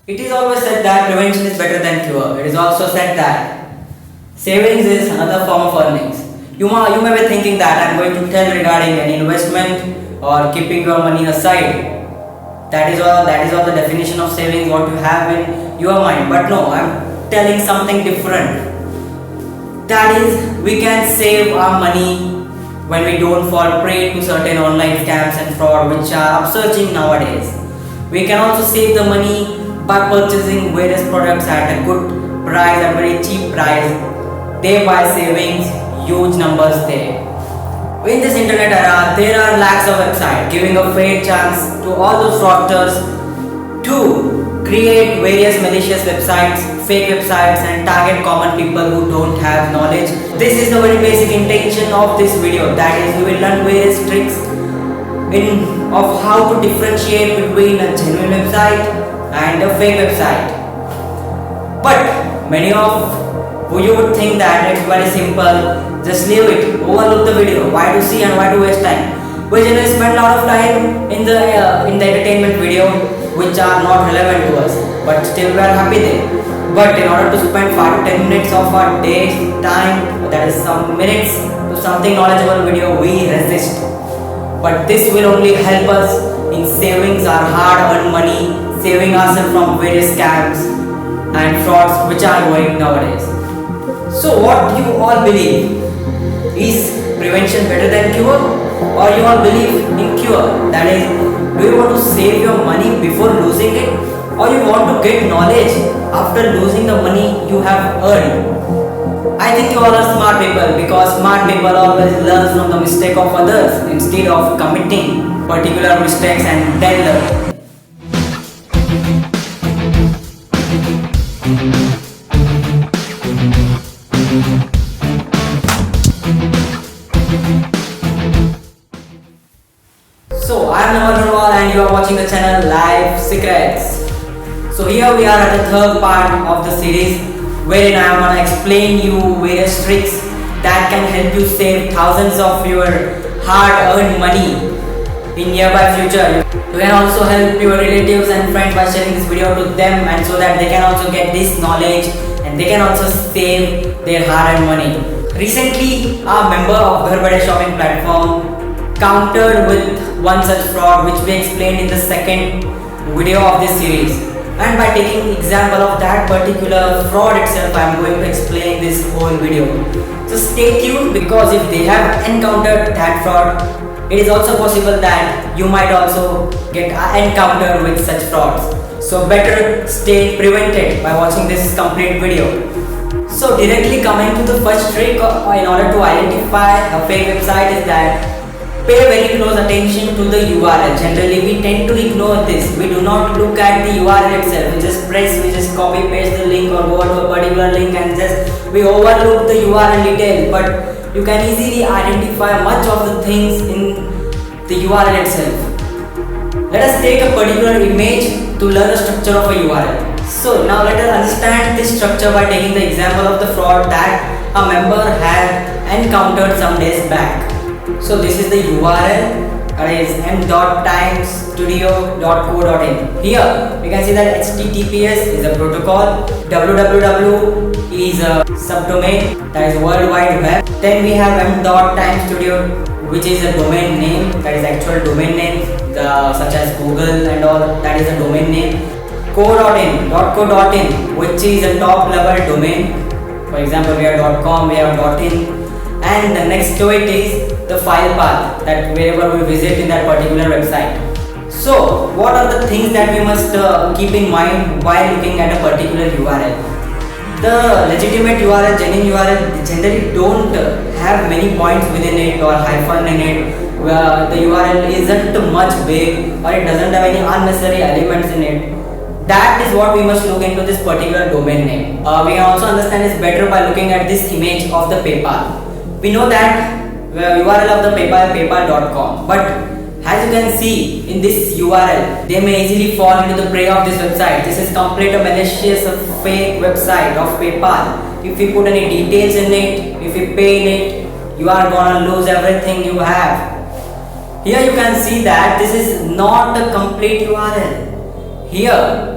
It is always said that prevention is better than cure. It is also said that savings is another form of earnings. You may be thinking that I am going to tell regarding an investment or keeping your money aside. That is all the definition of savings what you have in your mind. But no, I am telling something different. That is, we can save our money when we don't fall prey to certain online scams and fraud which are upsurging nowadays. We can also save the money by purchasing various products at a good price, at a very cheap price, thereby saving huge numbers there. In this internet era, there are lakhs of websites giving a fair chance to all those fraudsters to create various malicious websites, fake websites and target common people who don't have knowledge. This is the very basic intention of this video, that is, we will learn various tricks of how to differentiate between a genuine website and a fake website. But many of you would think that it's very simple, just leave it, overlook the video, why to see and why to waste time. We generally spend a lot of time in the entertainment video which are not relevant to us, but still we are happy there. But in order to spend 5 to 10 minutes of our day's time, that is some minutes, to something knowledgeable video, we resist. But this will only help us in saving our hard-earned money, saving ourselves from various scams and frauds which are going nowadays. So what do you all believe? Is prevention better than cure? Or you all believe in cure? That is, do you want to save your money before losing it? Or you want to get knowledge after losing the money you have earned? I think you all are smart people, because smart people always learn from the mistake of others instead of committing particular mistakes and then learn. So I am Runwal and you are watching the channel Life Secrets. So here we are at the third part of the series, wherein I am going to explain you various tricks that can help you save thousands of your hard-earned money in nearby future. You can also help your relatives and friends by sharing this video to them, and so that they can also get this knowledge and they can also save their hard-earned money. Recently, a member of Ghar shopping platform countered with one such fraud which we explained in the second video of this series. And by taking example of that particular fraud itself, I am going to explain this whole video. So stay tuned, because if they have encountered that fraud, it is also possible that you might also get encountered with such frauds. So better stay prevented by watching this complete video. So directly coming to the first trick in order to identify a fake website is that pay very close attention to the URL. Generally, we tend to ignore this. We do not look at the URL itself. We just copy paste the link or go to a particular link and we overlook the URL detail. But you can easily identify much of the things in the URL itself. Let us take a particular image to learn the structure of a URL. So now let us understand this structure by taking the example of the fraud that a member had encountered some days back. So this is the URL, that is m.timestudio.co.in. Here you can see that HTTPS is a protocol, www is a subdomain, that is World Wide Web. Then we have m.timestudio, which is a domain name, that is actual domain name, such as Google and all, that is a domain name. co.in, which is a top level domain. For example, we have .com, we have .in, and the next to it is the file path, that wherever we visit in that particular website. So what are the things that we must keep in mind while looking at a particular URL? The legitimate URL, genuine URL, generally don't have many points within it or hyphen in it, where the URL isn't much big or it doesn't have any unnecessary elements in it. That is what we must look into this particular domain name. We can also understand this better by looking at this image of the PayPal. We know that URL of the PayPal, paypal.com, but as you can see in this URL, they may easily fall into the prey of this website. This is complete a malicious fake website of PayPal. If you put any details in it, if you pay in it, you are gonna lose everything you have. Here you can see that this is not a complete URL. Here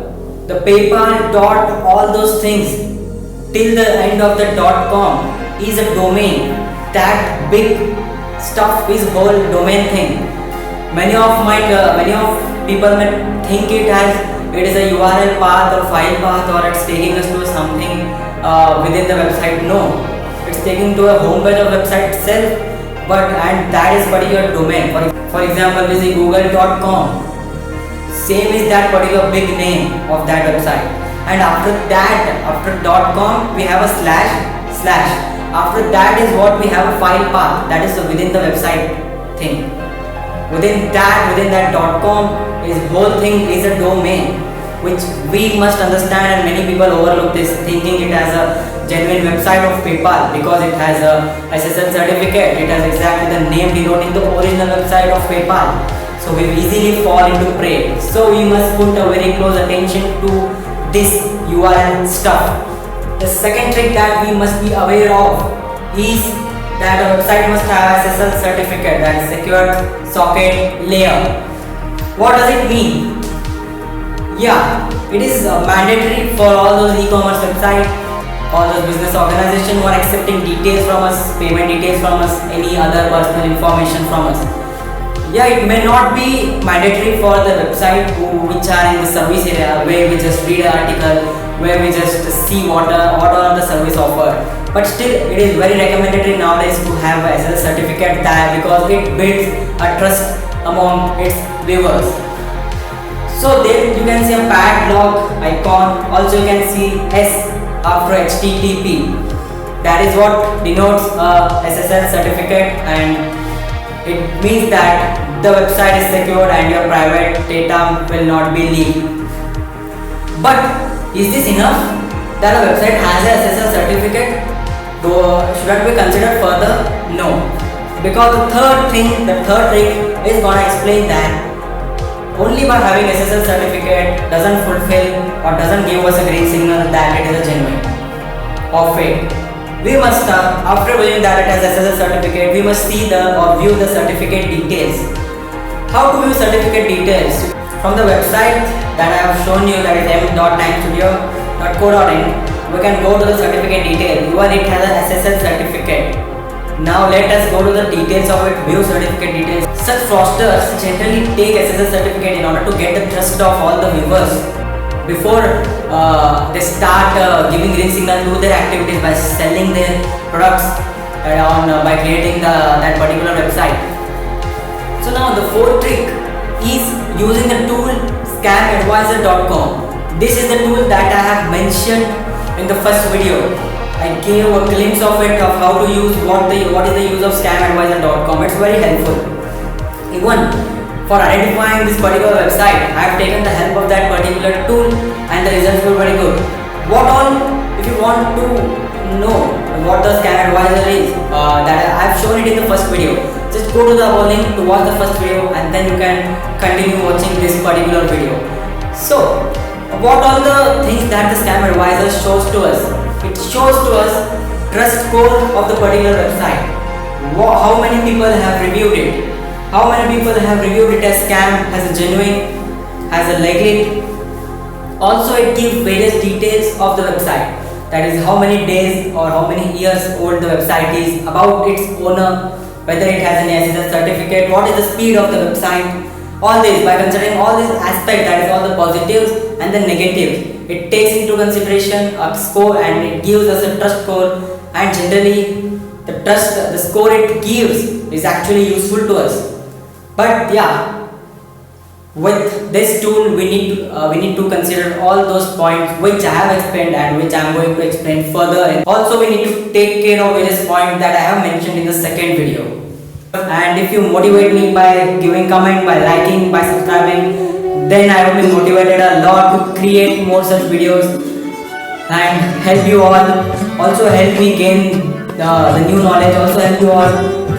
The PayPal dot all those things till the end of the .com is a domain. That big stuff is whole domain thing. Many of people may think it is a URL path or file path, or it's taking us to something within the website. No, it's taking to a home page of website itself. And that is particular domain. For example, we see google.com. Same is that particular big name of that website. And after .com, we have a slash. After that is what we have a file path. That is within the website thing. Within that .com is whole thing is a domain, which we must understand, and many people overlook this, thinking it as a genuine website of PayPal because it has a SSL certificate. It has exactly the name denoting the original website of PayPal. So we easily fall into prey. So we must put a very close attention to this URL stuff. The second trick that we must be aware of is that a website must have SSL certificate, that is Secure Socket Layer. What does it mean? Yeah, it is mandatory for all those e-commerce websites, all those business organizations who are accepting details from us, payment details from us, any other personal information from us. Yeah, it may not be mandatory for the website which are in the service area, where we just read an article, where we just see what are the service offered. But still, it is very recommendatory nowadays to have a SSL certificate there, because it builds a trust among its viewers. So there you can see a padlock icon. Also you can see S after HTTP. That is what denotes a SSL certificate, and it means that the website is secured and your private data will not be leaked. But is this enough? That a website has a SSL certificate? Should that be considered further? No. Because the third trick is gonna explain that only by having SSL certificate doesn't fulfill or doesn't give us a green signal that it is a genuine or fake. We must after viewing that it has SSL certificate, we must see or view the certificate details. How to view certificate details? From the website that I have shown you, that is m.timestudio.co.in, we can go to the certificate detail. Even it has a SSL certificate. Now let us go to the details of it, view certificate details. Such fraudsters generally take SSL certificate in order to get the trust of all the viewers before they start giving green signal to their activities by selling their products by creating that particular website. So now the fourth trick is using the tool scamadvisor.com. This is the tool that I have mentioned in the first video. I gave a glimpse of it, of how to use what is the use of scamadvisor.com. It's very helpful. Even for identifying this particular website, I have taken the help of that particular tool, and the results were very good. What all, if you want to know what the scam advisor is, that I have shown it in the first video. Just go to the link to watch the first video, and then you can continue watching this particular video. So, what all the things that the scam advisor shows to us? It shows to us trust score of the particular website. How many people have reviewed it? How many people have reviewed it as scam, as a genuine, as a legit? Also, it gives various details of the website. That is, how many days or how many years old the website is, about its owner, whether it has any SSL certificate, what is the speed of the website. All this, by considering all these aspects, that is all the positives and the negatives, it takes into consideration a score, and it gives us a trust score. And generally, the score it gives is actually useful to us. But yeah, with this tool we need to consider all those points which I have explained and which I am going to explain further. And also we need to take care of various points that I have mentioned in the second video. And if you motivate me by giving comment, by liking, by subscribing, then I will be motivated a lot to create more such videos and help you all. Also help me gain the new knowledge. Also help you all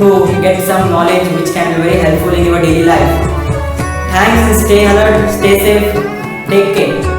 to get some knowledge which can be very helpful in your daily life. Thanks, stay alert, stay safe, take care.